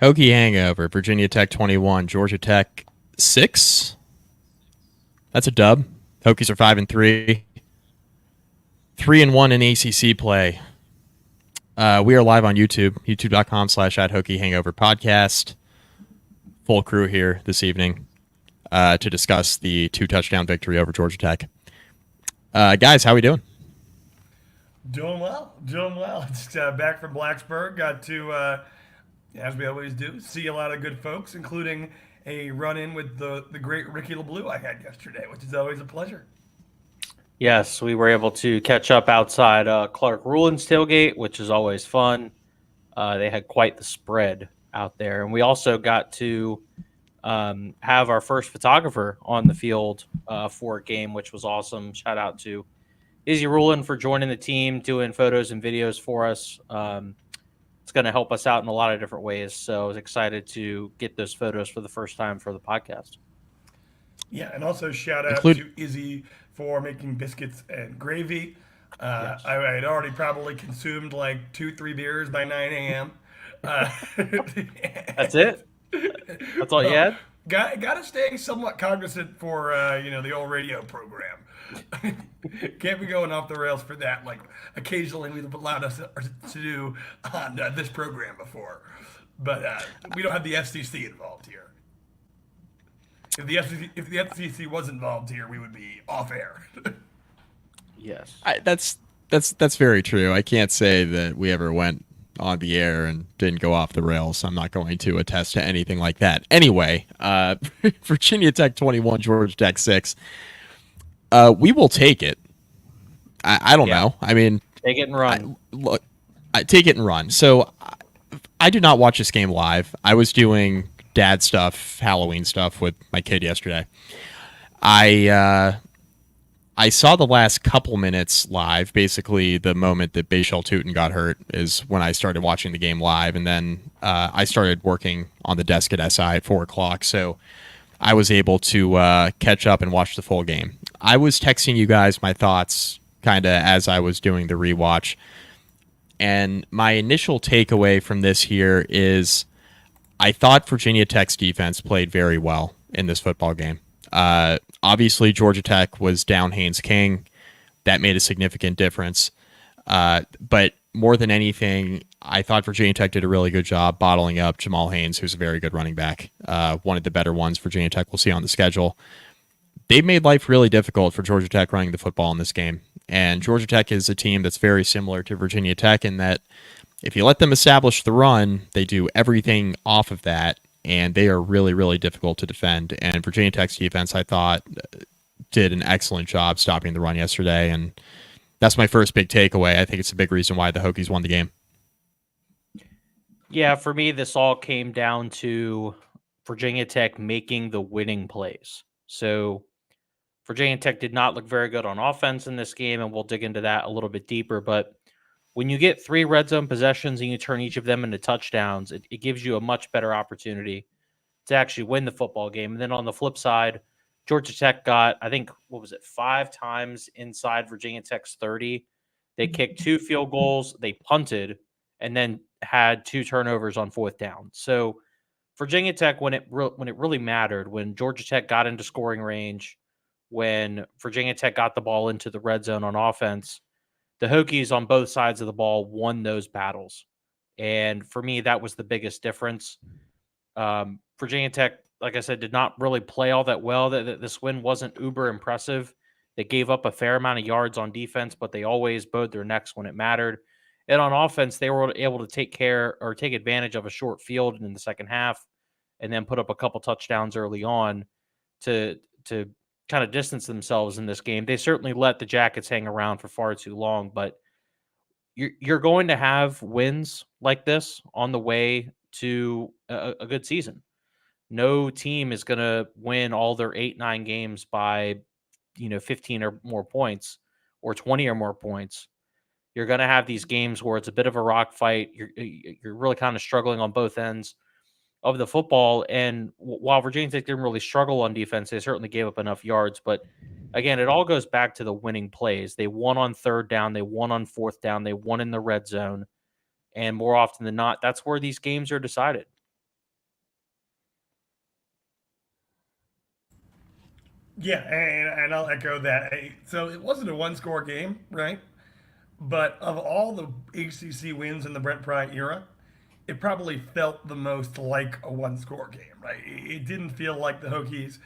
Hokie Hangover, Virginia Tech 21, Georgia Tech 6. That's a dub. Hokies are 5-3, 3-1 in ACC play. We are live on YouTube, youtube.com/at Hokie Hangover podcast. Full crew here this evening to discuss the 2-touchdown victory over Georgia Tech. Guys, how we doing? Doing well, doing well. Just back from Blacksburg. Got to, as we always do, see a lot of good folks, including a run-in with the great Ricky LeBlue I had yesterday, which is always a pleasure. Yes, we were able to catch up outside Clark Rulin's tailgate, which is always fun. They had quite the spread out there. And we also got to have our first photographer on the field for a game, which was awesome. Shout out to Izzy Rulin for joining the team, doing photos and videos for us. It's going to help us out in a lot of different ways. So I was excited to get those photos for the first time for the podcast. Yeah, and also shout out Include to Izzy for making biscuits and gravy. Yes. I had already probably consumed like 2, 3 beers by 9 a.m. Uh, That's it? That's all you had? got to stay somewhat cognizant for the old radio program. Can't be going off the rails for that. Like occasionally we've allowed us to do on this program before, but we don't have the FCC involved here. If the FCC was involved here, we would be off air. Yes. that's very true. I can't say that we ever went on the air and didn't go off the rails. I'm not going to attest to anything like that. Anyway, Virginia Tech 21, Georgia Tech 6. We will take it. I don't know. I mean, take it and run. Look, take it and run. So I did not watch this game live. I was doing dad stuff, Halloween stuff with my kid yesterday. I saw the last couple minutes live. Basically, the moment that Bashal Tootin got hurt is when I started watching the game live, and then I started working on the desk at SI at 4 o'clock. So I was able to catch up and watch the full game. I was texting you guys my thoughts kind of as I was doing the rewatch. And my initial takeaway from this here is I thought Virginia Tech's defense played very well in this football game. Obviously, Georgia Tech was down Haynes King. That made a significant difference. But more than anything, I thought Virginia Tech did a really good job bottling up Jamal Haynes, who's a very good running back. One of the better ones Virginia Tech will see on the schedule. They've made life really difficult for Georgia Tech running the football in this game. And Georgia Tech is a team that's very similar to Virginia Tech in that if you let them establish the run, they do everything off of that, and they are really, really difficult to defend. And Virginia Tech's defense, I thought, did an excellent job stopping the run yesterday, and that's my first big takeaway. I think it's a big reason why the Hokies won the game. Yeah, for me, this all came down to Virginia Tech making the winning plays. So Virginia Tech did not look very good on offense in this game, and we'll dig into that a little bit deeper. But when you get 3 red zone possessions and you turn each of them into touchdowns, it gives you a much better opportunity to actually win the football game. And then on the flip side, Georgia Tech got, I think, 5 times inside Virginia Tech's 30. They kicked 2 field goals, they punted, and then had 2 turnovers on 4th down. So Virginia Tech, when it really mattered, when Georgia Tech got into scoring range, when Virginia Tech got the ball into the red zone on offense, the Hokies on both sides of the ball won those battles. And for me, that was the biggest difference. Virginia Tech, like I said, did not really play all that well. This win wasn't uber impressive. They gave up a fair amount of yards on defense, but they always bowed their necks when it mattered. And on offense, they were able to take advantage of a short field in the second half and then put up a couple touchdowns early on to kind of distance themselves in this game. They certainly let the Jackets hang around for far too long, but you're going to have wins like this on the way to a good season. No team is going to win all their 8-9 games by 15 or more points or 20 or more points. You're going to have these games where it's a bit of a rock fight. You're really kind of struggling on both ends of the football. And while Virginia Tech didn't really struggle on defense, they certainly gave up enough yards. But again, it all goes back to the winning plays. They won on 3rd down. They won on 4th down. They won in the red zone. And more often than not, that's where these games are decided. Yeah, and I'll echo that. So it wasn't a one-score game, right? But of all the HCC wins in the Brent Pry era, it probably felt the most like a one-score game, right? It didn't feel like the Hokies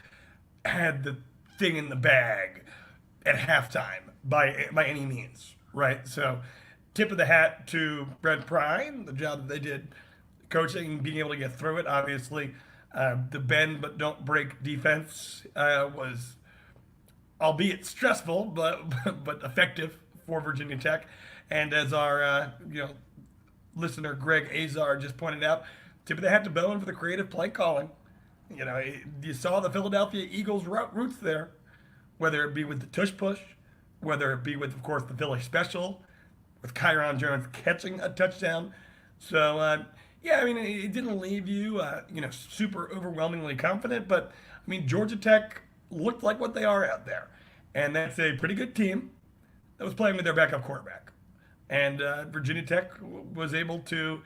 had the thing in the bag at halftime by any means, right? So, tip of the hat to Brent Pry, the job that they did coaching, being able to get through it. Obviously, the bend but don't break defense was, albeit stressful, but effective for Virginia Tech. And as our listener Greg Azar just pointed out, tip of the hat to Bowen for the creative play calling. You saw the Philadelphia Eagles roots there, whether it be with the tush push, whether it be with, of course, the Philly special, with Kyron Jones catching a touchdown. So, yeah, I mean, it didn't leave you, super overwhelmingly confident, but I mean, Georgia Tech looked like what they are out there, and that's a pretty good team that was playing with their backup quarterback, and Virginia Tech was able to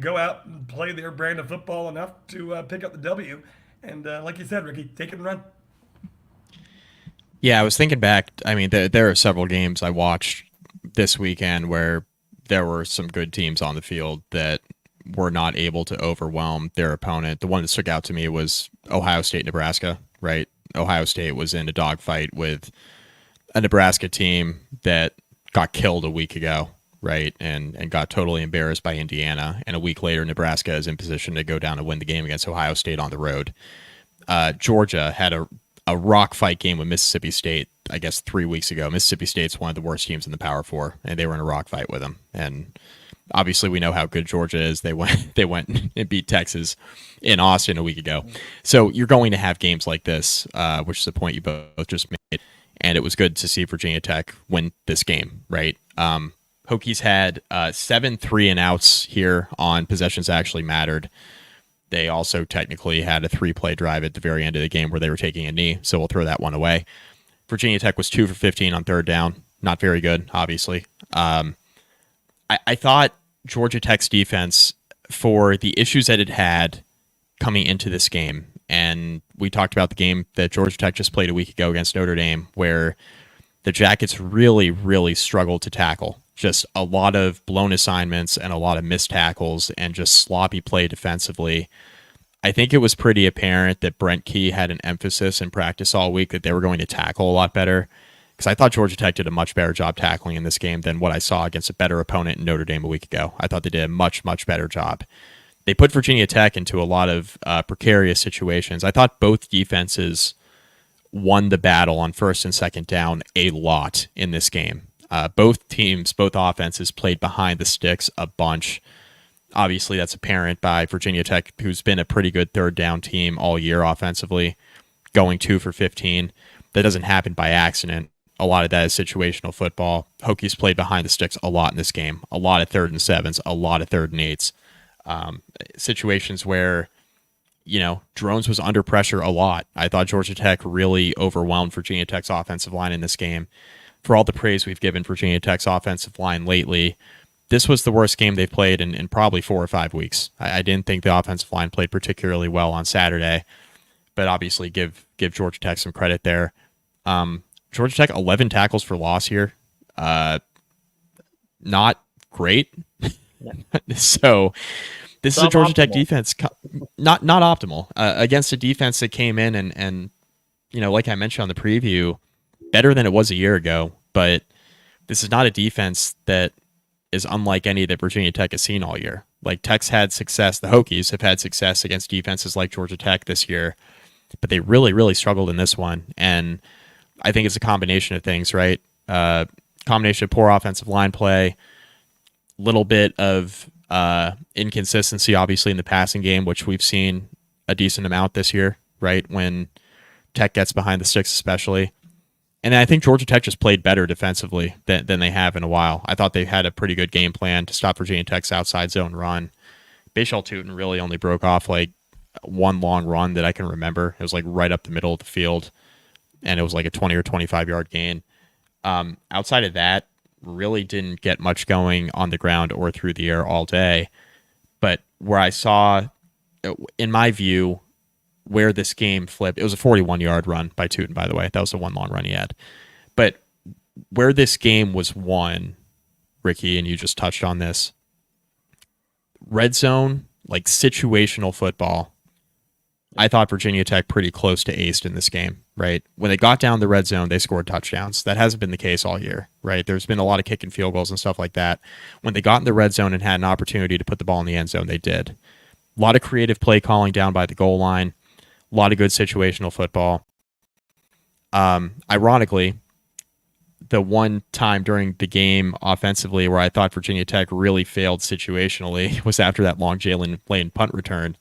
go out and play their brand of football enough to pick up the W, and like you said, Ricky, take it and run. Yeah, I was thinking back. I mean, there are several games I watched this weekend where there were some good teams on the field that were not able to overwhelm their opponent. The one that stuck out to me was Ohio State, Nebraska, right? Ohio State was in a dogfight with a Nebraska team that got killed a week ago, right? And got totally embarrassed by Indiana. And a week later, Nebraska is in position to go down and win the game against Ohio State on the road. Georgia had a rock fight game with Mississippi State, I guess 3 weeks ago. Mississippi State's one of the worst teams in the Power Four, and they were in a rock fight with them. And obviously, we know how good Georgia is. They went and beat Texas in Austin a week ago. So you're going to have games like this, which is the point you both just made. And it was good to see Virginia Tech win this game, right? Hokies had 7 3-and-outs here on possessions that actually mattered. They also technically had a 3-play drive at the very end of the game where they were taking a knee, so we'll throw that one away. Virginia Tech was 2 for 15 on third down. Not very good, obviously. I thought Georgia Tech's defense, for the issues that it had coming into this game, and we talked about the game that Georgia Tech just played a week ago against Notre Dame, where the Jackets really, really struggled to tackle. Just a lot of blown assignments and a lot of missed tackles and just sloppy play defensively. I think it was pretty apparent that Brent Key had an emphasis in practice all week that they were going to tackle a lot better, because I thought Georgia Tech did a much better job tackling in this game than what I saw against a better opponent in Notre Dame a week ago. I thought they did a much, much better job. They put Virginia Tech into a lot of precarious situations. I thought both defenses won the battle on first and second down a lot in this game. Both teams, both offenses played behind the sticks a bunch. Obviously, that's apparent by Virginia Tech, who's been a pretty good third down team all year offensively, going 2 for 15. That doesn't happen by accident. A lot of that is situational football. Hokies played behind the sticks a lot in this game. A lot of 3rd and 7s, a lot of 3rd and 8s. Situations where, Drones was under pressure a lot. I thought Georgia Tech really overwhelmed Virginia Tech's offensive line in this game. For all the praise we've given Virginia Tech's offensive line lately, this was the worst game they've played in probably 4 or 5 weeks. I didn't think the offensive line played particularly well on Saturday, but obviously give Georgia Tech some credit there. Georgia Tech, 11 tackles for loss here. Not great. So this is a Georgia Tech defense, not optimal, against a defense that came in and like I mentioned on the preview, better than it was a year ago, but this is not a defense that is unlike any that Virginia Tech has seen all year. Like, Tech's had success, the Hokies have had success against defenses like Georgia Tech this year, but they really, really struggled in this one. And I think it's a combination of things, right? Combination of poor offensive line play, little bit of inconsistency, obviously, in the passing game, which we've seen a decent amount this year, right? When Tech gets behind the sticks, especially. And I think Georgia Tech just played better defensively than they have in a while. I thought they had a pretty good game plan to stop Virginia Tech's outside zone run. Bashal Tutin really only broke off like one long run that I can remember. It was like right up the middle of the field, and it was like a 20 or 25-yard gain. Outside of that, really didn't get much going on the ground or through the air all day. But where I saw, in my view, where this game flipped. It was a 41-yard run by Tootin, by the way. That was the one long run he had. But where this game was won, Ricky, and you just touched on this, red zone, like situational football, I thought Virginia Tech pretty close to aced in this game, right? When they got down the red zone, they scored touchdowns. That hasn't been the case all year, right? There's been a lot of kick and field goals and stuff like that. When they got in the red zone and had an opportunity to put the ball in the end zone, they did. A lot of creative play calling down by the goal line, a lot of good situational football. Ironically, the one time during the game offensively where I thought Virginia Tech really failed situationally was after that long Jalen Lane punt return.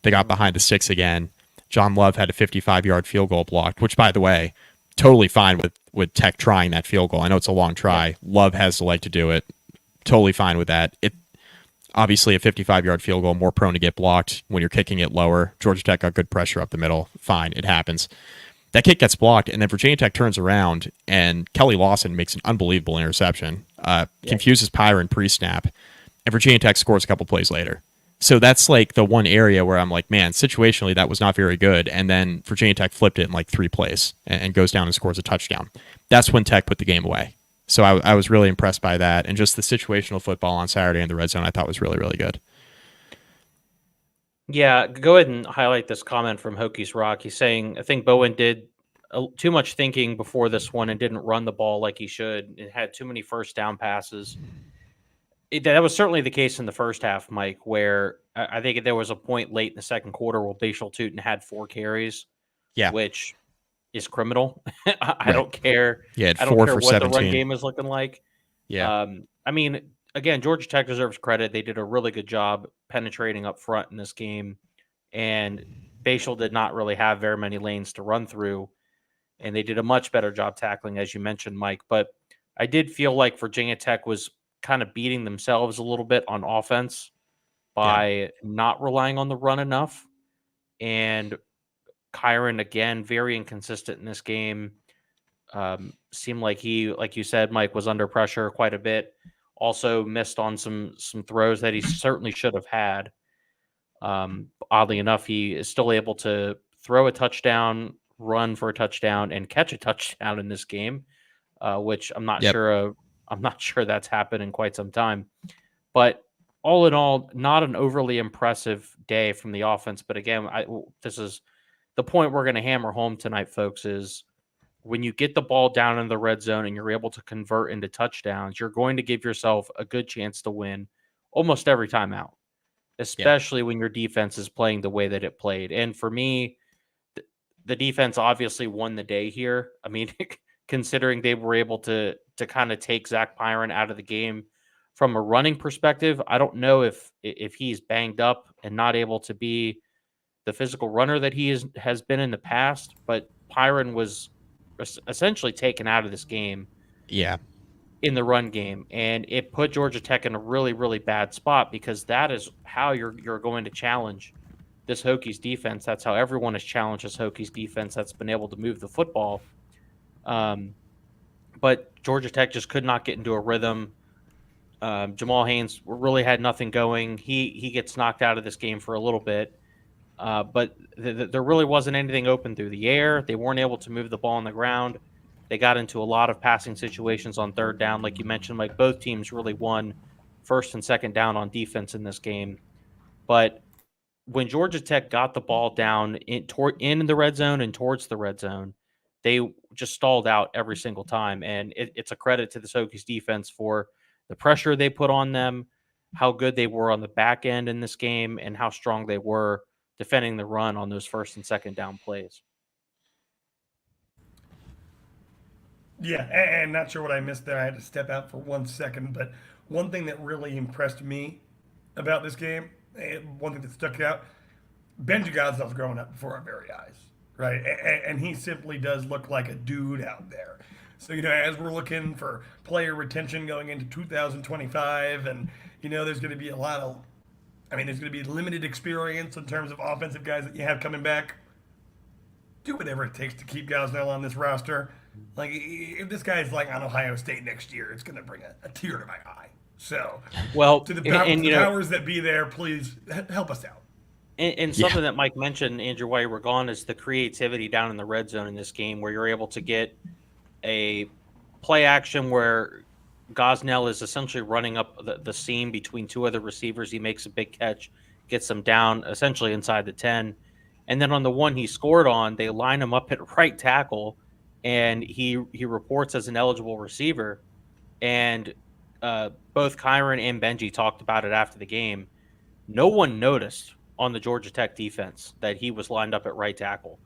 They got behind the sticks again. John Love had a 55-yard field goal blocked, which, by the way, totally fine with Tech trying that field goal. I know it's a long try. Yeah. Love has the leg to do it. Totally fine with that. It obviously a 55-yard field goal, more prone to get blocked when you're kicking it lower. Georgia Tech got good pressure up the middle. Fine, it happens. That kick gets blocked, and then Virginia Tech turns around, and Kelly Lawson makes an unbelievable interception, confuses Pyron pre-snap, and Virginia Tech scores a couple plays later. So that's like the one area where I'm like, man, situationally that was not very good. And then Virginia Tech flipped it in like 3 plays and goes down and scores a touchdown. That's when Tech put the game away. So I was really impressed by that. And just the situational football on Saturday in the red zone I thought was really, really good. Yeah, go ahead and highlight this comment from Hokies Rock. He's saying, I think Bowen did too much thinking before this one and didn't run the ball like he should. It had too many first down passes. That was certainly the case in the first half, Mike, where I think there was a point late in the second quarter where Bashal Tootin had 4 carries, which is criminal. I don't care. Yeah, I don't care what 17. The run game is looking like. Yeah. I mean, again, Georgia Tech deserves credit. They did a really good job penetrating up front in this game, and Bashal did not really have very many lanes to run through, and they did a much better job tackling, as you mentioned, Mike. But I did feel like Virginia Tech was kind of beating themselves a little bit on offense by not relying on the run enough. And Kyron, again, very inconsistent in this game. Seemed like he, like you said, Mike, was under pressure quite a bit. Also missed on some throws that he certainly should have had. Oddly enough, he is still able to throw a touchdown, run for a touchdown, and catch a touchdown in this game, which I'm not sure I'm not sure that's happened in quite some time. But all in all, not an overly impressive day from the offense. But again, this is the point we're going to hammer home tonight, folks, is when you get the ball down in the red zone and you're able to convert into touchdowns, you're going to give yourself a good chance to win almost every time out, especially when your defense is playing the way that it played. And for me, the defense obviously won the day here. I mean, considering they were able to kind of take Zach Pyron out of the game from a running perspective. I don't know if he's banged up and not able to be the physical runner that he has been in the past, but Pyron was essentially taken out of this game in the run game, and it put Georgia Tech in a really, really bad spot because that is how you're going to challenge this Hokies defense. That's how everyone has challenged this Hokies defense that's been able to move the football. But Georgia Tech just could not get into a rhythm. Jamal Haynes really had nothing going. He gets knocked out of this game for a little bit. But there really wasn't anything open through the air. They weren't able to move the ball on the ground. They got into a lot of passing situations on third down. Like you mentioned, Mike, both teams really won first and second down on defense in this game. But when Georgia Tech got the ball down in the red zone and towards the red zone, they just stalled out every single time. And it's a credit to the Hokies defense for the pressure they put on them, how good they were on the back end in this game, and how strong they were defending the run on those first and second down plays. Yeah, and not sure what I missed there. I had to step out for 1 second. But one thing that really impressed me about this game, one thing that stuck out, Benji Godsell's growing up before our very eyes, right? And he simply does look like a dude out there. So, as we're looking for player retention going into 2025, and, there's going to be there's going to be limited experience in terms of offensive guys that you have coming back. Do whatever it takes to keep Gosnell on this roster. Like, if this guy's like on Ohio State next year, it's going to bring a tear to my eye. So, well, to the powers that be there, please help us out. And Yeah. something that Mike mentioned, Andrew, while you were gone, is the creativity down in the red zone in this game, where you're able to get a play action where Gosnell is essentially running up the seam between two other receivers. He makes a big catch, gets them down essentially inside the 10. And then on the one he scored on, they line him up at right tackle, and he reports as an eligible receiver. And both Kyron and Benji talked about it after the game. No one noticed on the Georgia Tech defense that he was lined up at right tackle.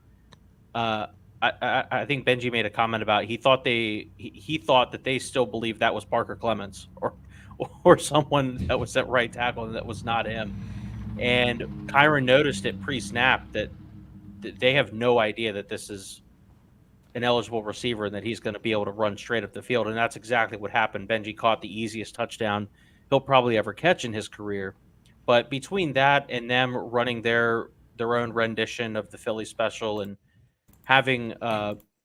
Uh, I think Benji made a comment about he thought that they still believed that was Parker Clements or someone that was at right tackle and that was not him. And Kyron noticed it pre-snap that they have no idea that this is an eligible receiver and that he's going to be able to run straight up the field. And that's exactly what happened. Benji caught the easiest touchdown he'll probably ever catch in his career. But between that and them running their own rendition of the Philly special and having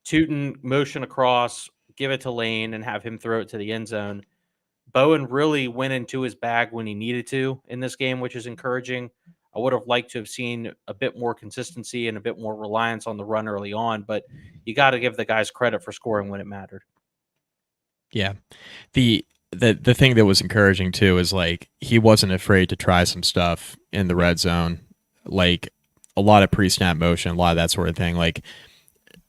Tootin motion across, give it to Lane, and have him throw it to the end zone, Bowen really went into his bag when he needed to in this game, which is encouraging. I would have liked to have seen a bit more consistency and a bit more reliance on the run early on, but you got to give the guys credit for scoring when it mattered. Yeah. The thing that was encouraging too is like he wasn't afraid to try some stuff in the red zone, like a lot of pre-snap motion, a lot of that sort of thing. Like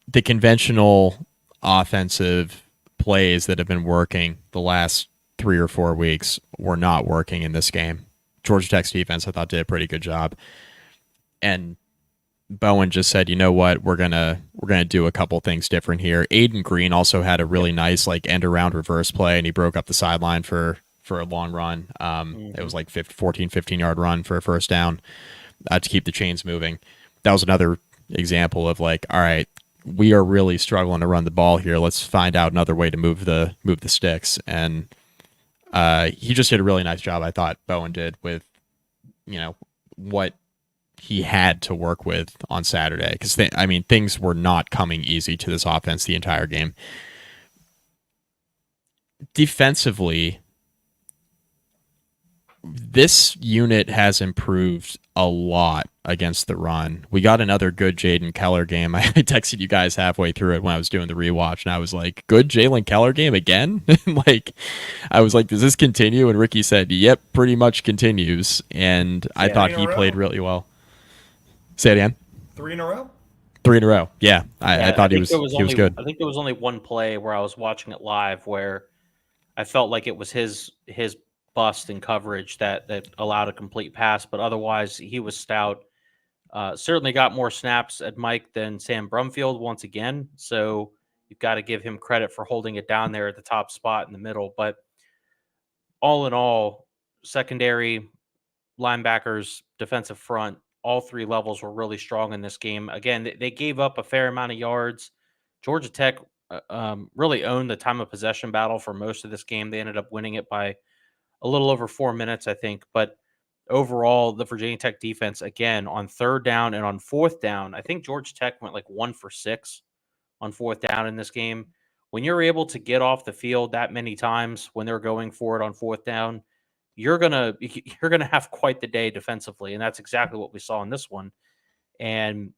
the conventional offensive plays that have been working the last 3 or 4 weeks were not working in this game. Georgia Tech's defense, I thought, did a pretty good job, and Bowen just said, "You know what? We're gonna do a couple things different here." Aiden Green also had a really nice like end around reverse play, and he broke up the sideline for a long run. It was like 15-yard run for a first down to keep the chains moving. That was another example of like, all right, we are really struggling to run the ball here. Let's find out another way to move the sticks. And he just did a really nice job, I thought Bowen did, with what he had to work with on Saturday, because things were not coming easy to this offense the entire game. Defensively, this unit has improved a lot against the run. We got another good Jaden Keller game. I texted you guys halfway through it when I was doing the rewatch, and I was like, good Jalen Keller game again? I was like, does this continue? And Ricky said, yep, pretty much continues. And I thought he played really well. Say it again. 3 in a row? 3 in a row. Yeah. I thought he was good. I think there was only one play where I was watching it live where I felt like it was his bust in coverage that allowed a complete pass, but otherwise he was stout. Certainly got more snaps at Mike than Sam Brumfield once again, so you've got to give him credit for holding it down there at the top spot in the middle. But all in all, secondary, linebackers, defensive front, all 3 levels were really strong in this game. Again, they gave up a fair amount of yards. Georgia Tech really owned the time of possession battle for most of this game. They ended up winning it by a little over 4 minutes, I think. But overall, the Virginia Tech defense, again, on 3rd down and on 4th down, I think Georgia Tech went like 1 for 6 on 4th down in this game. When you're able to get off the field that many times when they're going for it on 4th down, you're gonna have quite the day defensively, and that's exactly what we saw in this one. And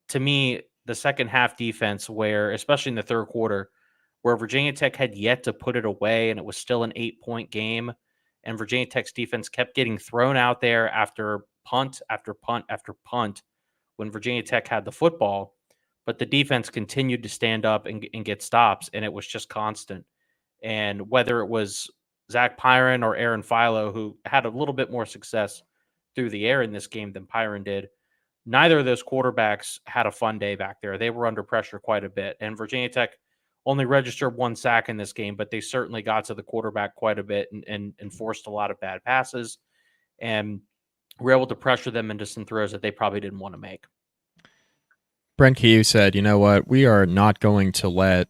to me, the second half defense, where especially in the 3rd quarter, where Virginia Tech had yet to put it away, and it was still an 8-point game, and Virginia Tech's defense kept getting thrown out there after punt after punt after punt when Virginia Tech had the football, but the defense continued to stand up and get stops, and it was just constant. And whether it was Zach Pyron or Aaron Philo, who had a little bit more success through the air in this game than Pyron did, neither of those quarterbacks had a fun day back there. They were under pressure quite a bit, and Virginia Tech only registered 1 sack in this game, but they certainly got to the quarterback quite a bit and forced a lot of bad passes, and were able to pressure them into some throws that they probably didn't want to make. Brent Key said, you know what? We are not going to let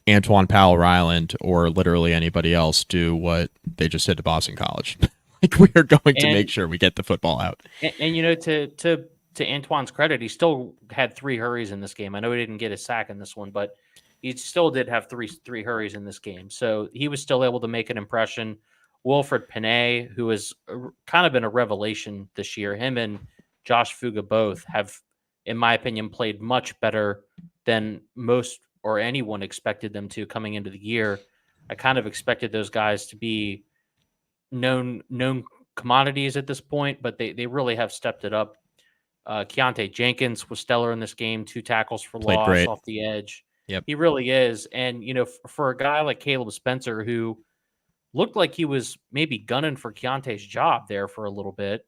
Antoine Powell Ryland or literally anybody else do what they just did to Boston College. Like, we are going to make sure we get the football out. And to Antoine's credit, he still had 3 hurries in this game. I know he didn't get a sack in this one, but he still did have three hurries in this game. So he was still able to make an impression. Wilfred Panay, who has kind of been a revelation this year, him and Josh Fuga both have, in my opinion, played much better than most or anyone expected them to coming into the year. I kind of expected those guys to be known commodities at this point, but they really have stepped it up. Keontae Jenkins was stellar in this game, 2 tackles for Played loss great. off the edge. Yep. He really is. And, for a guy like Caleb Spencer, who looked like he was maybe gunning for Keontae's job there for a little bit,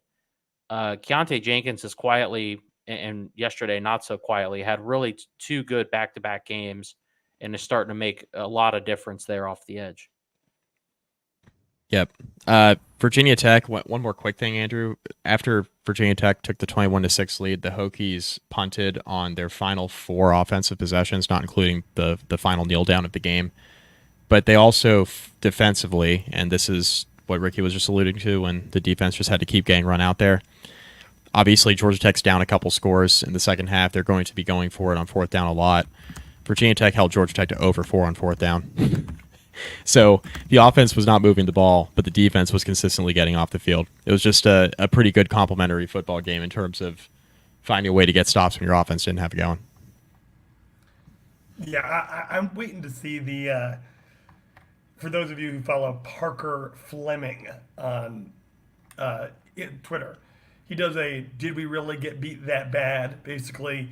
Keontae Jenkins is quietly, and yesterday not so quietly, had really 2 good back-to-back games and is starting to make a lot of difference there off the edge. Yep. Virginia Tech. One more quick thing, Andrew. After Virginia Tech took the 21-6 lead, the Hokies punted on their final 4 offensive possessions, not including the final kneel down of the game. But they also defensively, and this is what Ricky was just alluding to, when the defense just had to keep getting run out there. Obviously, Georgia Tech's down a couple scores in the second half. They're going to be going for it on 4th down a lot. Virginia Tech held Georgia Tech to over 4 on 4th down. So the offense was not moving the ball, but the defense was consistently getting off the field. It was just a pretty good complementary football game in terms of finding a way to get stops when your offense didn't have it going. Yeah, I'm waiting to see the. For those of you who follow Parker Fleming on Twitter, he does a "Did we really get beat that bad?" basically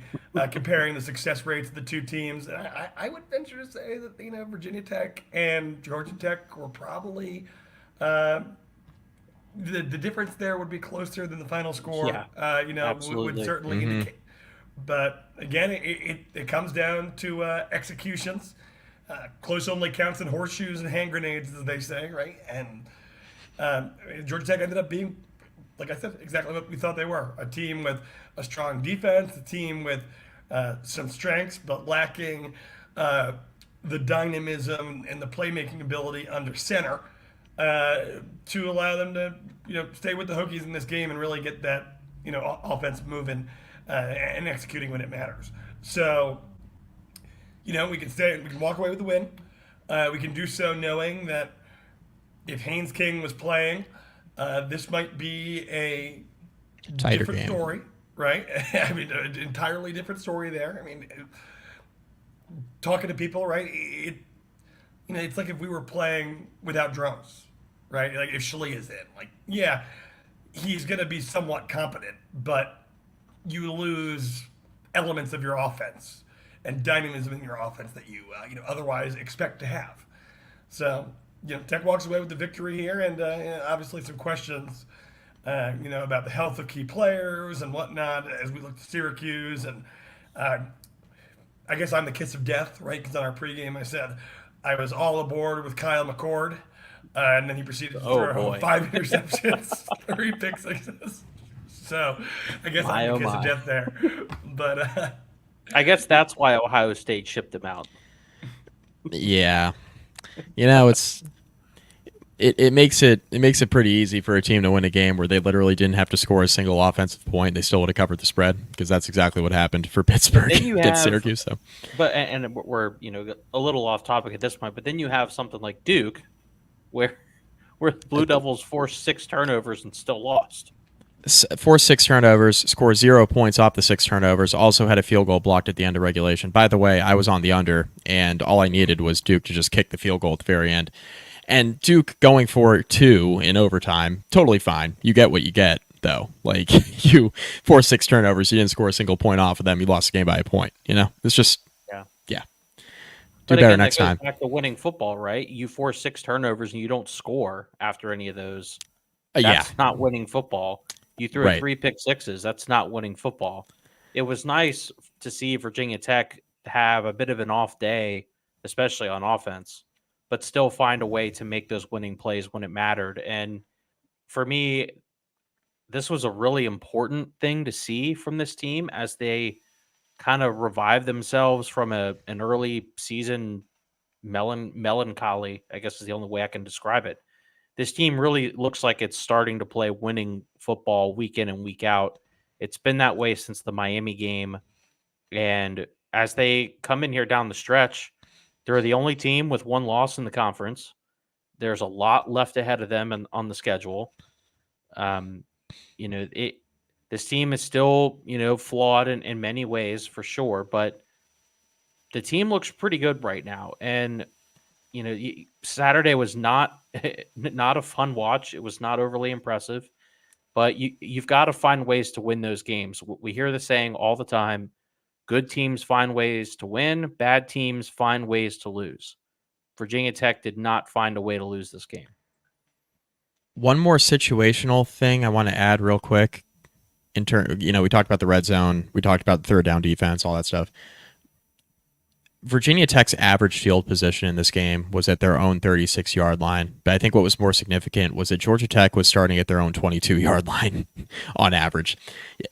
comparing the success rates of the 2 teams. And I would venture to say that Virginia Tech and Georgia Tech were probably the difference there would be closer than the final score. Yeah, absolutely. Would certainly indicate. But again, it comes down to executions. Close only counts in horseshoes and hand grenades, as they say, right? And Georgia Tech ended up being, like I said, exactly what we thought they were. A team with a strong defense, a team with some strengths, but lacking the dynamism and the playmaking ability under center to allow them to, stay with the Hokies in this game and really get that, offense moving and executing when it matters. So, we can walk away with the win. We can do so knowing that if Haynes King was playing, this might be a Tighter different game. story, right? I mean, an entirely different story there. I mean, talking to people, right? It's like if we were playing without drones, right? Like if Shalee is in, like, yeah, he's going to be somewhat competent, but you lose elements of your offense and dynamism in your offense that you otherwise expect to have. So Tech walks away with the victory here, and obviously some questions, about the health of key players and whatnot as we look to Syracuse. And I guess I'm the kiss of death, right? Because on our pregame I said I was all aboard with Kyle McCord, and then he proceeded to throw 5 interceptions, 3 pick sixes. So I guess I'm the kiss of death there. But I guess that's why Ohio State shipped him out. Yeah, it makes it pretty easy for a team to win a game where they literally didn't have to score a single offensive point. They still would have covered the spread, because that's exactly what happened for Pittsburgh against Syracuse. So, but and we're a little off topic at this point. But then you have something like Duke, where the Blue Devils forced 6 turnovers and still lost. Forced 6 turnovers, scored 0 points off the 6 turnovers, also had a field goal blocked at the end of regulation. By the way, I was on the under, and all I needed was Duke to just kick the field goal at the very end. And Duke going for 2 in overtime, totally fine. You get what you get, though. Like, you forced 6 turnovers, you didn't score a single point off of them, you lost the game by a point. It's just, yeah. Do better next time. Back to winning football, right? You force 6 turnovers and you don't score after any of those. That's not winning football. You threw 3 pick sixes. That's not winning football. It was nice to see Virginia Tech have a bit of an off day, especially on offense, but still find a way to make those winning plays when it mattered. And for me, this was a really important thing to see from this team as they kind of revive themselves from an early season melancholy, I guess is the only way I can describe it. This team really looks like it's starting to play winning football week in and week out. It's been that way since the Miami game. And as they come in here down the stretch, they're the only team with 1 loss in the conference. There's a lot left ahead of them on the schedule. They This team is still, flawed in many ways for sure, but the team looks pretty good right now. And Saturday was not not a fun watch. It was not overly impressive, but you've got to find ways to win those games. We hear the saying all the time: good teams find ways to win, bad teams find ways to lose. Virginia Tech did not find a way to lose this game. One more situational thing I want to add real quick. We talked about the red zone, we talked about the third down defense, all that stuff. Virginia Tech's average field position in this game was at their own 36-yard line. But I think what was more significant was that Georgia Tech was starting at their own 22-yard line on average.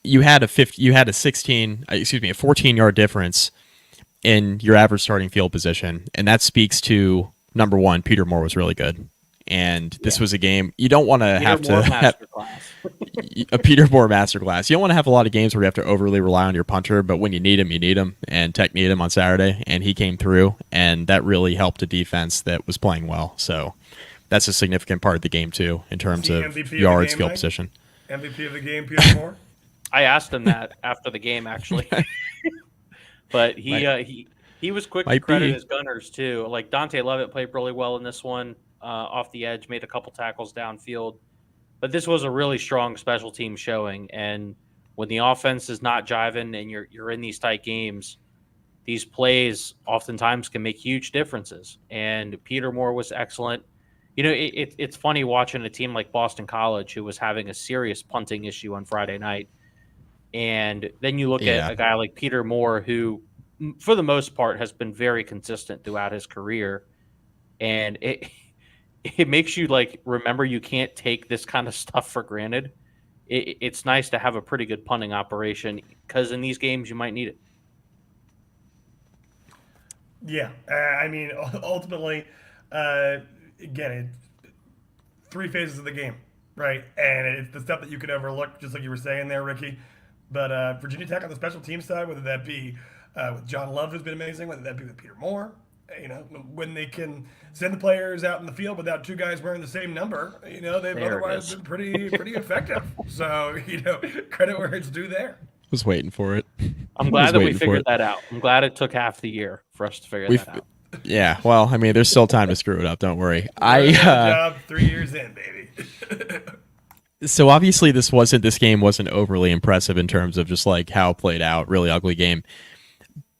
You had a 14-yard difference in your average starting field position, and that speaks to, number one, Peter Moore was really good. And this was a game you don't want to have to have a Peter Moore masterclass. You don't want to have a lot of games where you have to overly rely on your punter, but when you need him, you need him. And Tech needed him on Saturday, and he came through, and that really helped a defense that was playing well. So that's a significant part of the game too, in terms of yards, field position. MVP of the game, Peter Moore. I asked him that after the game, actually, but he was quick to credit his gunners too. Like Dante Levitt played really well in this one. Off the edge, made a couple tackles downfield. But this was a really strong special team showing. And when the offense is not jiving and you're in these tight games, these plays oftentimes can make huge differences. And Peter Moore was excellent. It's funny watching a team like Boston College, who was having a serious punting issue on Friday night. And then you look at a guy like Peter Moore, who, for the most part, has been very consistent throughout his career. And it makes you remember you can't take this kind of stuff for granted. It's nice to have a pretty good punting operation, because in these games you might need it. Yeah, ultimately, again, it's three phases of the game, right? And it's the stuff that you could overlook, just like you were saying there, Ricky. But Virginia Tech on the special team side, whether that be with John Love, who's been amazing, whether that be with Peter Moore, when they can send the players out in the field without two guys wearing the same number, they've otherwise been pretty effective. So, credit where it's due there. Was waiting for it. I'm glad that we figured that out. I'm glad it took half the year for us to figure that out. Yeah, well, there's still time to screw it up. Don't worry. Job 3 years in, baby. So obviously this game wasn't overly impressive in terms of just how it played out. Really ugly game.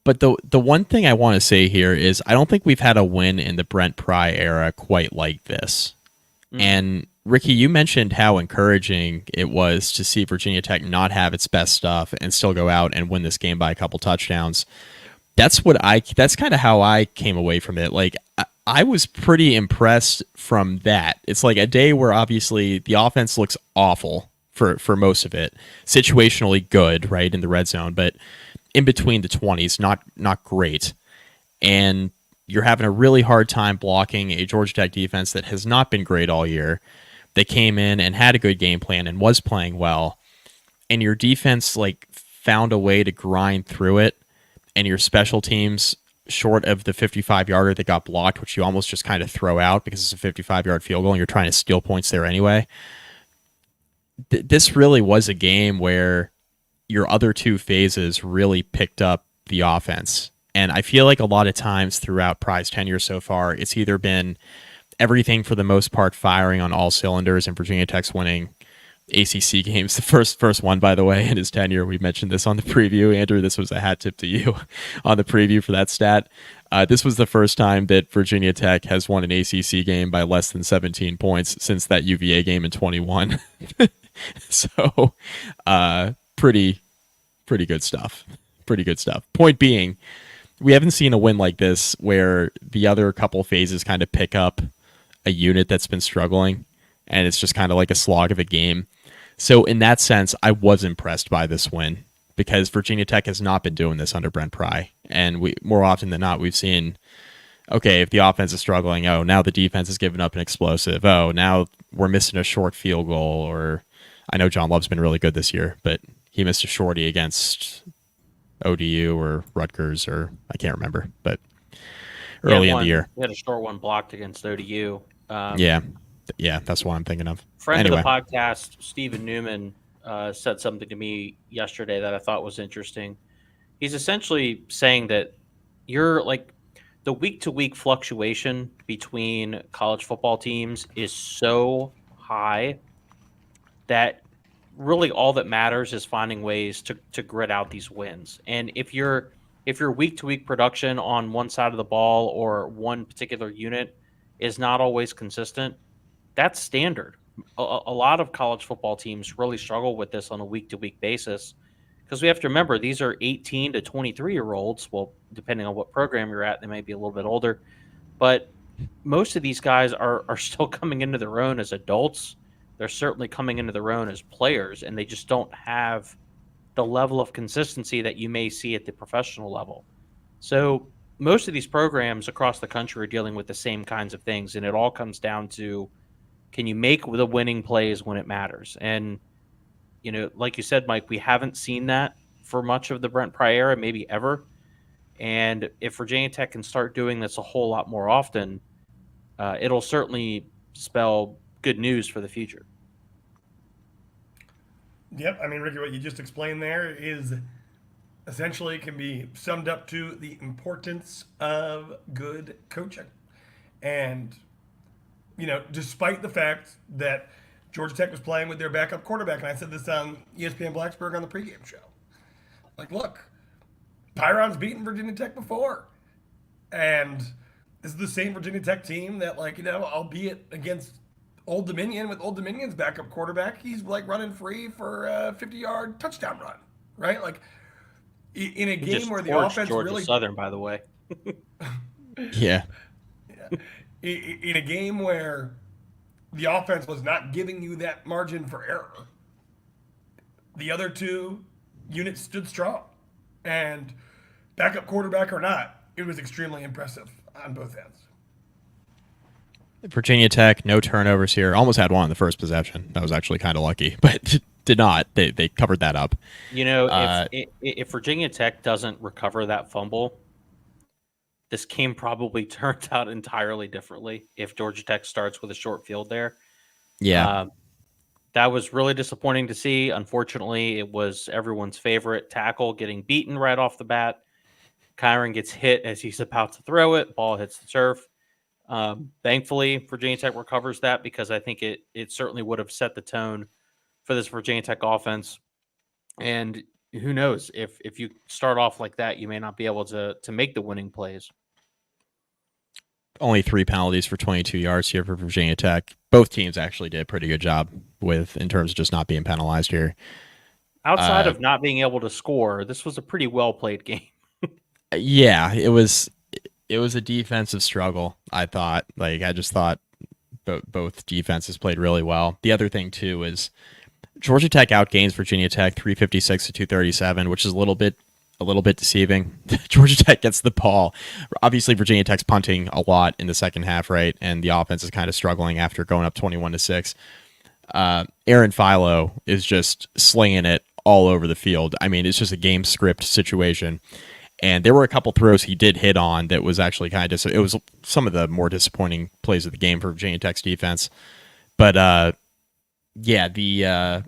But the one thing I want to say here is I don't think we've had a win in the Brent Pry era quite like this. And Ricky, you mentioned how encouraging it was to see Virginia Tech not have its best stuff and still go out and win this game by a couple touchdowns. That's kind of how I came away from it. I was pretty impressed from that. It's a day where obviously the offense looks awful for most of it. Situationally good, right, in the red zone, but in between the 20s, not great. And you're having a really hard time blocking a Georgia Tech defense that has not been great all year. They came in and had a good game plan and was playing well. And your defense found a way to grind through it. And your special teams, short of the 55-yarder that got blocked, which you almost just kind of throw out because it's a 55-yard field goal and you're trying to steal points there anyway. This really was a game where your other two phases really picked up the offense. And I feel like a lot of times throughout Pry's tenure so far, it's either been everything for the most part firing on all cylinders and Virginia Tech's winning ACC games. The first one, by the way, in his tenure. We mentioned this on the preview. Andrew, this was a hat tip to you on the preview for that stat. This was the first time that Virginia Tech has won an ACC game by less than 17 points since that UVA game in 21. So, pretty good stuff. Pretty good stuff. Point being, we haven't seen a win like this where the other couple phases kind of pick up a unit that's been struggling, and it's just kind of like a slog of a game. So in that sense, I was impressed by this win because Virginia Tech has not been doing this under Brent Pry. And more often than not, we've seen, okay, if the offense is struggling, oh, now the defense has given up an explosive. Oh, now we're missing a short field goal. Or I know John Love's been really good this year, but he missed a shorty against ODU or Rutgers, or I can't remember, but early in the year. He had a short one blocked against ODU. Yeah, that's what I'm thinking of. Friend of the podcast, Stephen Newman, said something to me yesterday that I thought was interesting. He's essentially saying that you're like the week to week fluctuation between college football teams is so high that really all that matters is finding ways to grit out these wins. And if your week to week production on one side of the ball or one particular unit is not always consistent, that's standard. A lot of college football teams really struggle with this on a week to week basis because we have to remember these are 18 to 23-year-olds. Well, depending on what program you're at, they may be a little bit older, but most of these guys are still coming into their own as adults. They're certainly coming into their own as players, and they just don't have the level of consistency that you may see at the professional level. So most of these programs across the country are dealing with the same kinds of things, and it all comes down to, can you make the winning plays when it matters? And, you know, like you said, Mike, we haven't seen that for much of the Brent Pry era, maybe ever. And if Virginia Tech can start doing this a whole lot more often, it'll certainly spell good news for the future. Yep, I mean, Ricky, what you just explained there is essentially can be summed up to the importance of good coaching. And, you know, despite the fact that Georgia Tech was playing with their backup quarterback, and I said this on ESPN Blacksburg on the pregame show. Like, look, Pyron's beaten Virginia Tech before. And this is the same Virginia Tech team that, like, you know, albeit against Old Dominion, with Old Dominion's backup quarterback, he's like running free for a 50-yard touchdown run, right? Like in a game where the offense Georgia really Southern, by the way. Yeah. In a game where the offense was not giving you that margin for error, the other two units stood strong, and backup quarterback or not, it was extremely impressive on both ends. Virginia Tech, no turnovers here. Almost had one in the first possession. That was actually kind of lucky, but did not. They covered that up. You know, if Virginia Tech doesn't recover that fumble, this game probably turns out entirely differently if Georgia Tech starts with a short field there. Yeah. That was really disappointing to see. Unfortunately, it was everyone's favorite tackle getting beaten right off the bat. Kyron gets hit as he's about to throw it. Ball hits the turf. Thankfully, Virginia Tech recovers that because I think it certainly would have set the tone for this Virginia Tech offense. And who knows, if you start off like that, you may not be able to make the winning plays. Only 3 penalties for 22 yards here for Virginia Tech. Both teams actually did a pretty good job in terms of just not being penalized here. Outside of not being able to score, this was a pretty well played game. Yeah, it was a defensive struggle, I thought. Like, I just thought both defenses played really well. The other thing, too, is Georgia Tech outgains Virginia Tech 356 to 237, which is a little bit deceiving. Georgia Tech gets the ball. Obviously, Virginia Tech's punting a lot in the second half, right? And the offense is kind of struggling after going up 21-6. Aaron Philo is just slinging it all over the field. I mean, it's just a game script situation. And there were a couple throws he did hit on that was actually kind of it was some of the more disappointing plays of the game for Virginia Tech's defense. But yeah,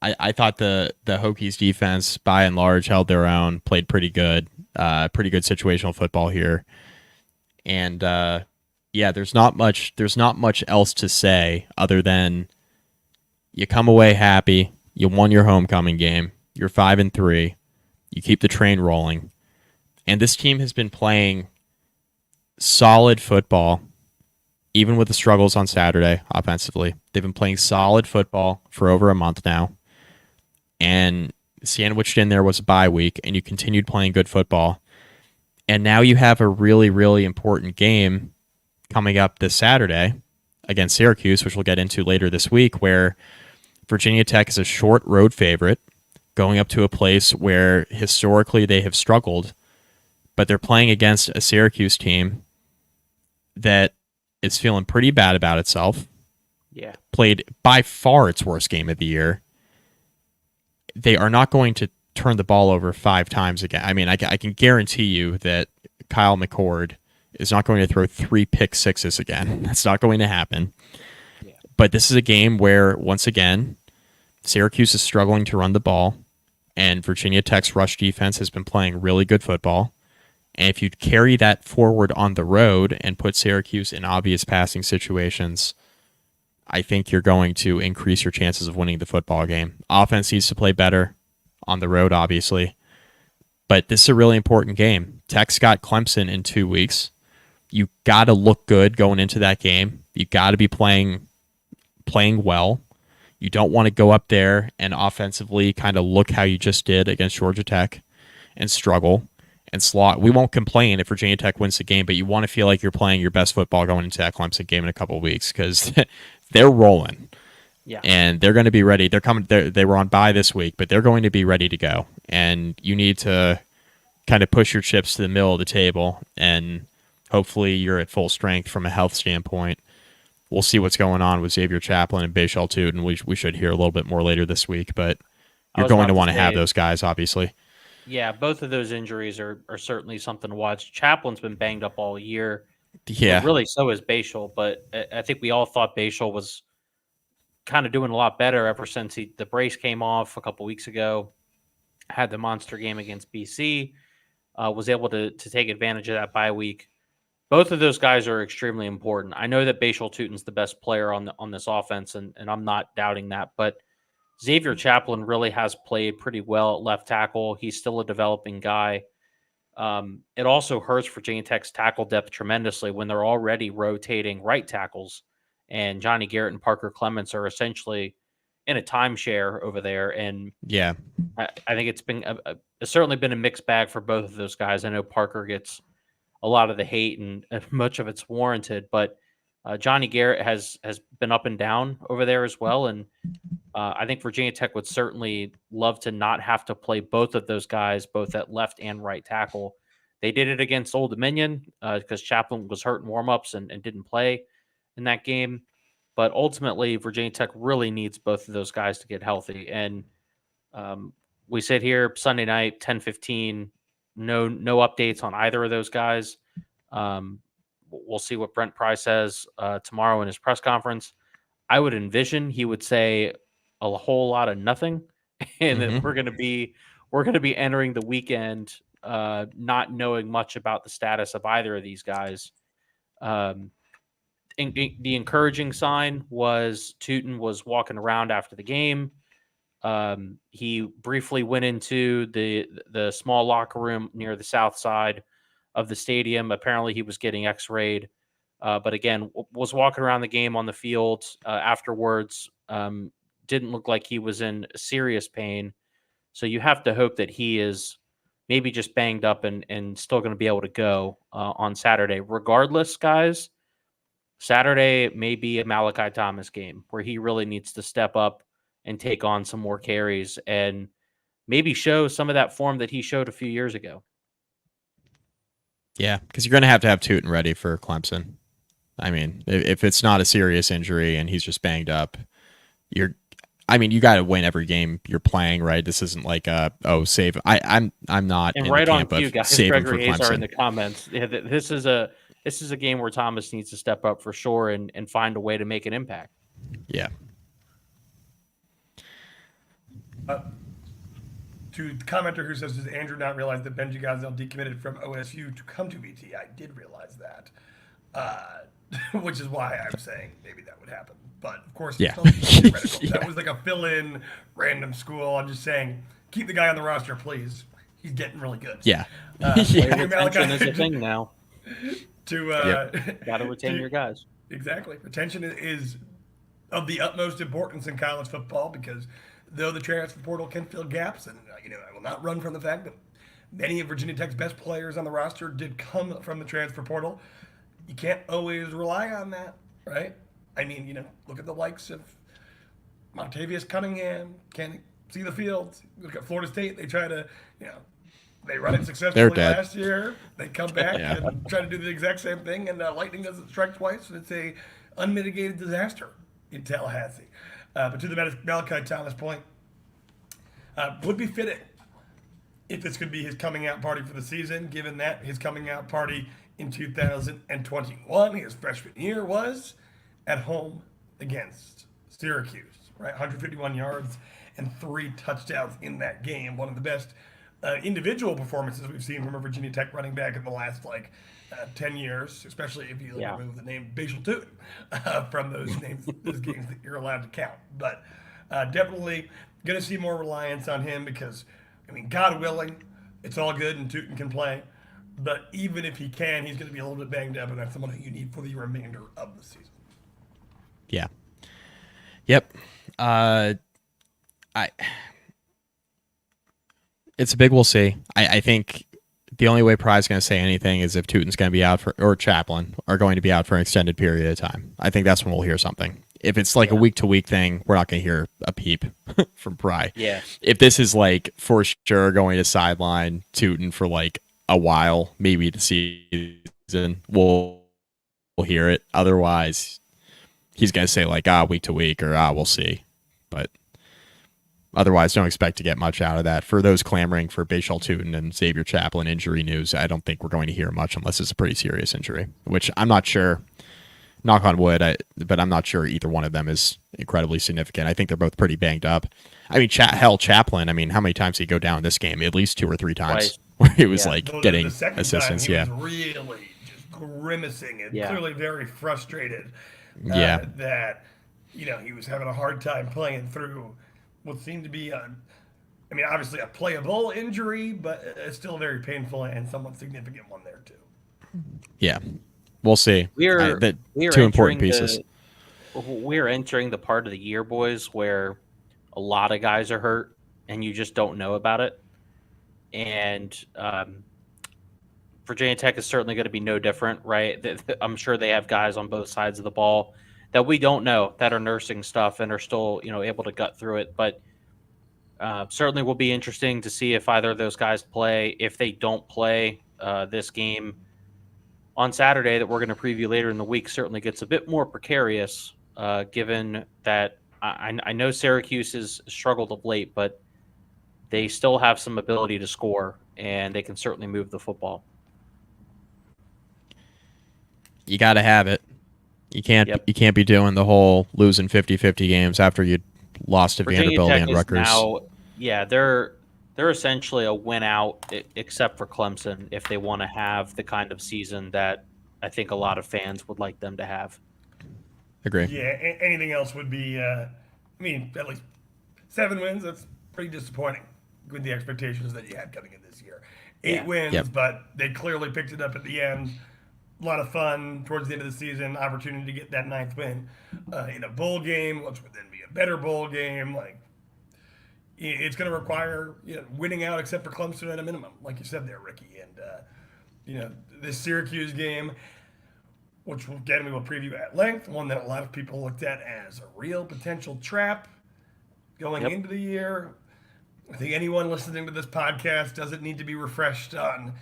I thought the Hokies defense by and large held their own, played pretty good situational football here. And yeah, there's not much else to say other than you come away happy, you won your homecoming game, you're 5-3, you keep the train rolling. And this team has been playing solid football, even with the struggles on Saturday offensively. They've been playing solid football for over a month now. And sandwiched in there was a bye week, and you continued playing good football. And now you have a really, really important game coming up this Saturday against Syracuse, which we'll get into later this week, where Virginia Tech is a short road favorite going up to a place where historically they have struggled. But they're playing against a Syracuse team that is feeling pretty bad about itself. Yeah. Played by far its worst game of the year. They are not going to turn the ball over 5 times again. I mean, I can guarantee you that Kyle McCord is not going to throw 3 pick sixes again. That's not going to happen. Yeah. But this is a game where, once again, Syracuse is struggling to run the ball, and Virginia Tech's rush defense has been playing really good football. And if you carry that forward on the road and put Syracuse in obvious passing situations, I think you're going to increase your chances of winning the football game. Offense needs to play better on the road, obviously. But this is a really important game. Tech's got Clemson in 2 weeks. You got to look good going into that game. You got to be playing well. You don't want to go up there and offensively kind of look how you just did against Georgia Tech and struggle and slot. We won't complain if Virginia Tech wins the game, but you want to feel like you're playing your best football going into that Clemson game in a couple of weeks because they're rolling. Yeah. And they're going to be ready. They're coming. They were on bye this week, but they're going to be ready to go. And you need to kind of push your chips to the middle of the table. And hopefully you're at full strength from a health standpoint. We'll see what's going on with Xavier Chaplin and Bashal Tootin, and we should hear a little bit more later this week. But you're going to want to have those guys, obviously. Yeah, both of those injuries are certainly something to watch. Chaplin's been banged up all year. Yeah. But really, so is Bashal. But I think we all thought Bashal was kind of doing a lot better ever since the brace came off a couple weeks ago. Had the monster game against BC. Was able to take advantage of that bye week. Both of those guys are extremely important. I know that Bashal Tootin's the best player on this offense, and I'm not doubting that. But Xavier Chaplin really has played pretty well at left tackle. He's still a developing guy. It also hurts Virginia Tech's tackle depth tremendously when they're already rotating right tackles, and Johnny Garrett and Parker Clements are essentially in a timeshare over there. And yeah, I think it's certainly been a mixed bag for both of those guys. I know Parker gets a lot of the hate, and much of it's warranted, but Johnny Garrett has been up and down over there as well. And I think Virginia Tech would certainly love to not have to play both of those guys, both at left and right tackle. They did it against Old Dominion because Chaplin was hurt in warmups and didn't play in that game. But ultimately, Virginia Tech really needs both of those guys to get healthy. And we sit here Sunday night, 10:15. No updates on either of those guys. We'll see what Brent Pry says tomorrow in his press conference. I would envision he would say a whole lot of nothing, and that we're going to be entering the weekend not knowing much about the status of either of these guys. The encouraging sign was Tootin was walking around after the game. He briefly went into the small locker room near the south side of the stadium. Apparently he was getting x-rayed, but again, was walking around the game on the field afterwards. Didn't look like he was in serious pain. So you have to hope that he is maybe just banged up and still going to be able to go on Saturday. Regardless, guys, Saturday may be a Malachi Thomas game where he really needs to step up and take on some more carries and maybe show some of that form that he showed a few years ago. Yeah, because you're going to have Tootin ready for Clemson. I mean, if it's not a serious injury and he's just banged up, you got to win every game you're playing, right? This isn't like save. I'm not. And in right the on camp cue, of guys. saving for Gregory Azar Clemson. in the comments. Yeah, this is a game where Thomas needs to step up for sure and find a way to make an impact. Yeah. To the commenter who says, does Andrew not realize that Benji Gazelle decommitted from OSU to come to VT? I did realize that, which is why I'm saying maybe that would happen. But of course, yeah. Yeah. That was like a fill-in random school. I'm just saying, keep the guy on the roster, please. He's getting really good. Yeah. Retention is a thing now. Got to retain your guys. Exactly. Retention is of the utmost importance in college football because though the transfer portal can fill gaps, and I will not run from the fact that many of Virginia Tech's best players on the roster did come from the transfer portal. You can't always rely on that, right? I mean, look at the likes of Montavious Cunningham, can't see the field. Look at Florida State. They try to, they run it successfully last year. They come back and try to do the exact same thing, and lightning doesn't strike twice, and it's a unmitigated disaster in Tallahassee. But to the Malachi Thomas point, would be fitting if this could be his coming out party for the season, given that his coming out party in 2021, his freshman year, was at home against Syracuse. right? 151 yards and 3 touchdowns in that game. One of the best individual performances we've seen from a Virginia Tech running back in the last 10 years, especially if you Yeah. remove the name Bashal Tootin from those names, those games that you're allowed to count. But definitely going to see more reliance on him because, I mean, God willing, it's all good and Tootin can play. But even if he can, he's going to be a little bit banged up, and that's someone who you need for the remainder of the season. Yeah. Yep. I. It's a big we'll see. I think the only way Pry's going to say anything is if Tootin's going to be out or Chaplin are going to be out for an extended period of time. I think that's when we'll hear something. If it's a week-to-week thing, we're not going to hear a peep from Pry. Yeah. If this is for sure going to sideline Tootin for a while, maybe the season, we'll hear it. Otherwise, he's going to say week to week or we'll see. But otherwise, don't expect to get much out of that. For those clamoring for Bashal Tootin and Xavier Chaplin injury news, I don't think we're going to hear much unless it's a pretty serious injury, which I'm not sure. Knock on wood, but I'm not sure either one of them is incredibly significant. I think they're both pretty banged up. I mean, Chaplin, I mean, how many times did he go down this game? At least 2 or 3 times. Twice. Where he was getting the second assistance. Time, he was really just grimacing and clearly very frustrated. That he was having a hard time playing through what seemed to be obviously a playable injury, but still very painful and somewhat significant one there too. Yeah. We'll see. We're 2 important pieces. We're entering the part of the year, boys, where a lot of guys are hurt and you just don't know about it. And Virginia Tech is certainly going to be no different, right? I'm sure they have guys on both sides of the ball that we don't know that are nursing stuff and are still, able to gut through it. But certainly will be interesting to see if either of those guys play. If they don't play this game on Saturday that we're going to preview later in the week, certainly gets a bit more precarious, given that I know Syracuse has struggled of late, but they still have some ability to score, and they can certainly move the football. You got to have it. You can't be doing the whole losing 50-50 games after you lost to Vanderbilt and Rutgers. They're essentially a win out, except for Clemson, if they want to have the kind of season that I think a lot of fans would like them to have. Agree. Yeah, anything else would be, at least 7 wins. That's pretty disappointing with the expectations that you had coming in this year. 8 wins, but they clearly picked it up at the end. A lot of fun towards the end of the season, opportunity to get that 9th win in a bowl game, which would then be a better bowl game. It's going to require winning out, except for Clemson at a minimum, like you said there, Ricky. And this Syracuse game, which we will preview at length, one that a lot of people looked at as a real potential trap going into the year. I think anyone listening to this podcast doesn't need to be refreshed on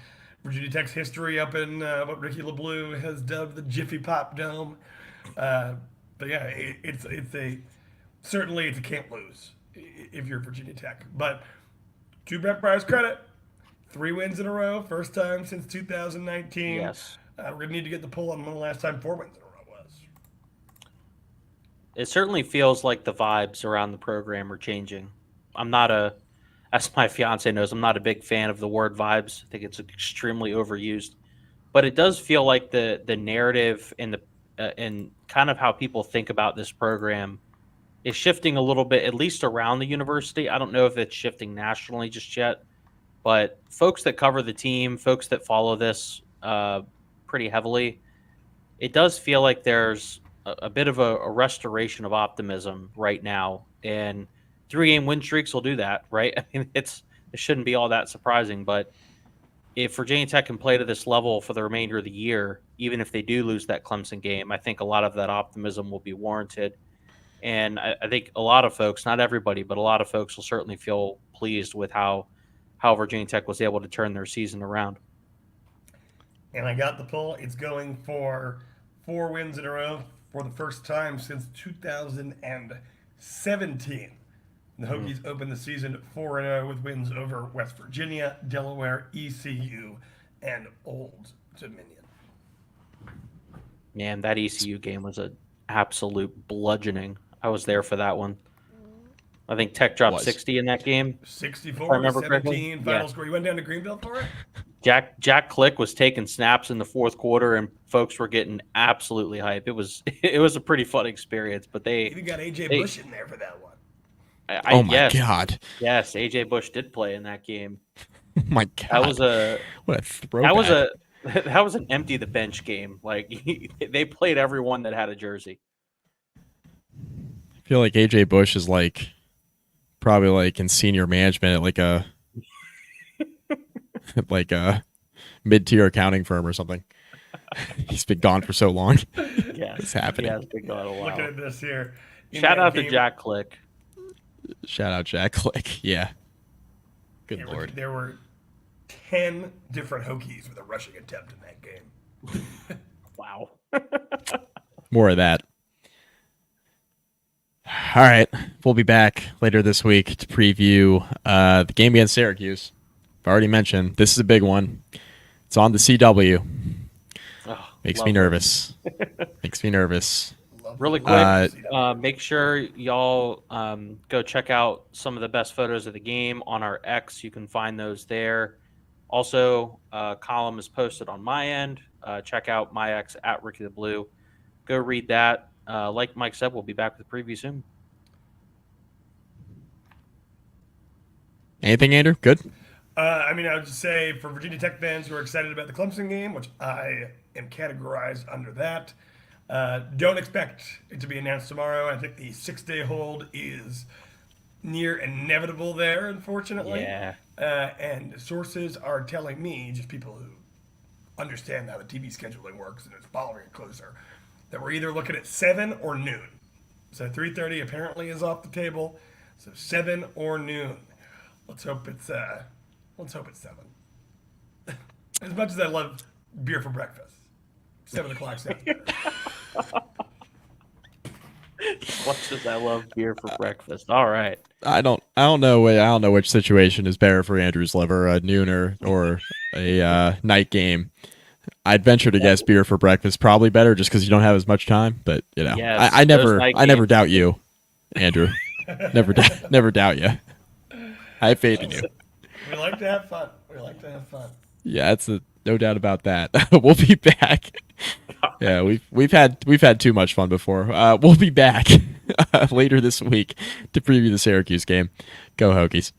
Virginia Tech's history up in what Ricky LeBlue has dubbed the Jiffy Pop Dome. But yeah, it's a can't lose if you're Virginia Tech. But to Brett Pry's credit, 3 wins in a row, first time since 2019. Yes. We're going to need to get the pull on when the last time 4 wins in a row was. It certainly feels like the vibes around the program are changing. As my fiance knows, I'm not a big fan of the word vibes. I think it's extremely overused. But it does feel like the narrative and and kind of how people think about this program is shifting a little bit, at least around the university. I don't know if it's shifting nationally just yet, but folks that cover the team, folks that follow this pretty heavily, it does feel like there's a bit of a restoration of optimism right now. And 3-game win streaks will do that, right? I mean, it shouldn't be all that surprising, but if Virginia Tech can play to this level for the remainder of the year, even if they do lose that Clemson game, I think a lot of that optimism will be warranted. And I think a lot of folks, not everybody, but a lot of folks will certainly feel pleased with how Virginia Tech was able to turn their season around. And I got the pull. It's going for 4 wins in a row for the first time since 2017. The Hokies opened the season at 4-0 with wins over West Virginia, Delaware, ECU, and Old Dominion. Man, that ECU game was an absolute bludgeoning. I was there for that one. I think Tech dropped Was. 60 in that game. 64 remember 17 correctly. final Yeah. score. You went down to Greenville for it? Jack Click was taking snaps in the fourth quarter, and folks were getting absolutely hype. It was a pretty fun experience. But You even got AJ Bush in there for that one. Oh my God. Yes, AJ Bush did play in that game. Oh my God. That was what a throwback. that was an empty the bench game. Like they played everyone that had a jersey. I feel like AJ Bush is like probably like in senior management at like a mid-tier accounting firm or something. He's been gone for so long. Yeah, What's happening? He has been gone a while. Looking at this here. Shout out to Jack Click. Shout out Jack Click. Yeah. Good Lord. There were 10 different Hokies with a rushing attempt in that game. Wow. More of that. All right. We'll be back later this week to preview the game against Syracuse. I've already mentioned this is a big one. It's on the CW. Oh, Makes me nervous. Makes me nervous. Really quick, make sure y'all go check out some of the best photos of the game on our X. You can find those there. Also, column is posted on my end. Check out my X at Ricky the Blue. Go read that. Like Mike said, we'll be back with the preview soon. Anything, Andrew? Good? I would just say for Virginia Tech fans who are excited about the Clemson game, which I am categorized under that, don't expect it to be announced tomorrow. I think the 6-day hold is near inevitable there, unfortunately. Yeah. And sources are telling me, just people who understand how the TV scheduling works and is following it closer, that we're either looking at 7 or noon. So 3:30 apparently is off the table. So 7 or noon. Let's hope it's 7. As much as I love beer for breakfast, 7 o'clock sounds better. Much as I love beer for breakfast. All right. I don't know which situation is better for Andrew's liver, a nooner or a night game. I'd venture to guess beer for breakfast probably better just because you don't have as much time. But Yes, I never doubt you, Andrew. never doubt you. I have faith in you. We like to have fun. Yeah, that's no doubt about that. We'll be back. Yeah, we've had too much fun before. We'll be back later this week to preview the Syracuse game. Go Hokies.